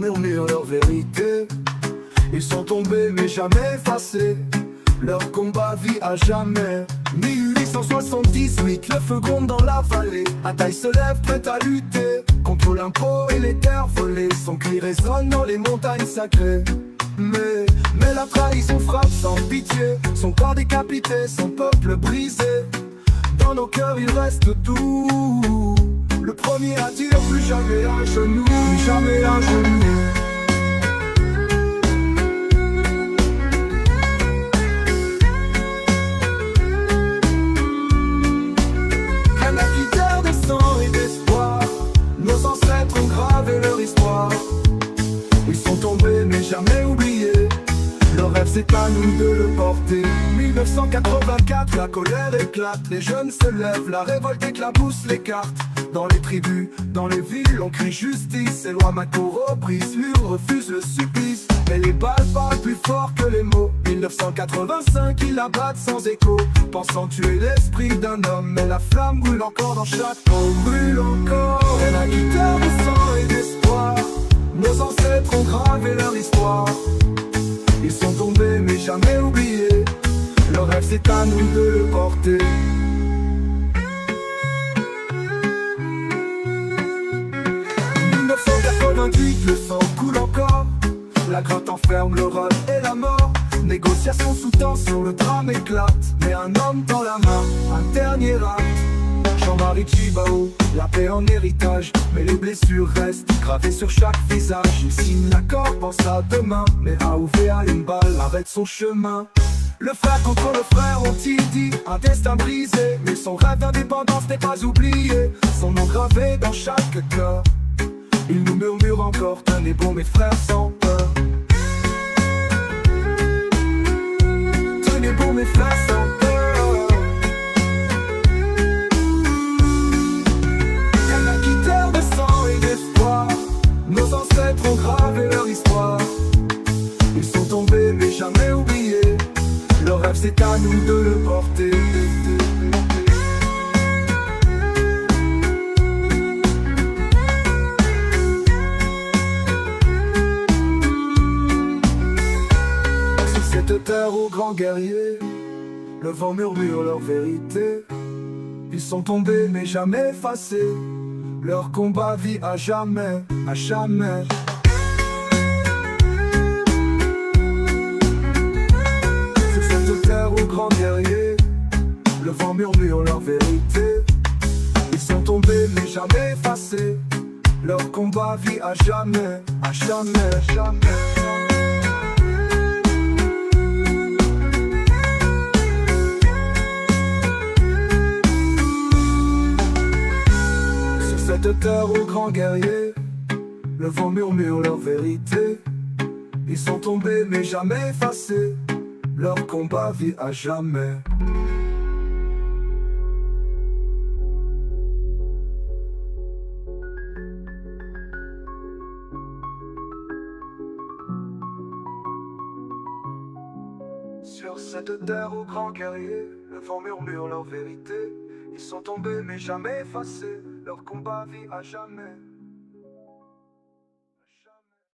murmure leur vérité. Ils sont tombés mais jamais effacés. Leur combat vit à jamais. 1878, le feu gronde dans la vallée. Ataï se lève prête à lutter contre l'impôt et les terres volées. Son cri résonne dans les montagnes sacrées. Mais la trahison frappe sans pitié. Son corps décapité, son peuple brisé. Dans nos cœurs il reste tout. Le premier à dire plus jamais à genoux, plus jamais à genoux. Nos ancêtres ont gravé leur histoire. Ils sont tombés mais jamais oubliés. Leur rêve c'est à nous de le porter. 1984, la colère éclate. Les jeunes se lèvent, la révolte éclabousse les cartes. Dans les tribus, dans les villes, on crie justice. Et loi Makoro brise, refuse le supplice. Mais les balles parlent plus fort que les mots. 1985, ils la battent sans écho, pensant tuer l'esprit d'un homme. Mais la flamme brûle encore dans chaque peau, brûle encore. Et la guitare de sang et d'espoir. Nos ancêtres ont gravé leur histoire. Ils sont tombés mais jamais oubliés. Leur rêve c'est à nous de le porter. Le sang coule encore. La grotte enferme le rôle et la mort. Négociation sous tension, le drame éclate. Mais un homme dans la main, un dernier acte. Jean-Marie Tjibaou, la paix en héritage. Mais les blessures restent gravées sur chaque visage. Il signe l'accord, pense à demain. Mais à une balle arrête son chemin. Le frère contre le frère ont-ils dit, un destin brisé. Mais son rêve d'indépendance n'est pas oublié. Son nom gravé dans chaque cœur. Il nous murmure encore, tenez bon mes frères sans peur. Tenez bon mes frères sans peur. Y'a la guitare de sang et d'espoir. Nos ancêtres ont gravé leur histoire. Ils sont tombés mais jamais oubliés. Leur rêve c'est à nous de le porter. Terre aux grands guerriers, le vent murmure leur vérité. Ils sont tombés mais jamais effacés. Leur combat vit à jamais, à jamais. Sur cette terre aux grands guerriers, le vent murmure leur vérité. Ils sont tombés mais jamais effacés. Leur combat vit à jamais, à jamais, à jamais. Cette terre aux grands guerriers, le vent murmure leur vérité. Ils sont tombés mais jamais effacés. Leur combat vit à jamais. Sur cette terre aux grands guerriers, le vent murmure leur vérité. Ils sont tombés mais jamais effacés. Leur combat vit à jamais.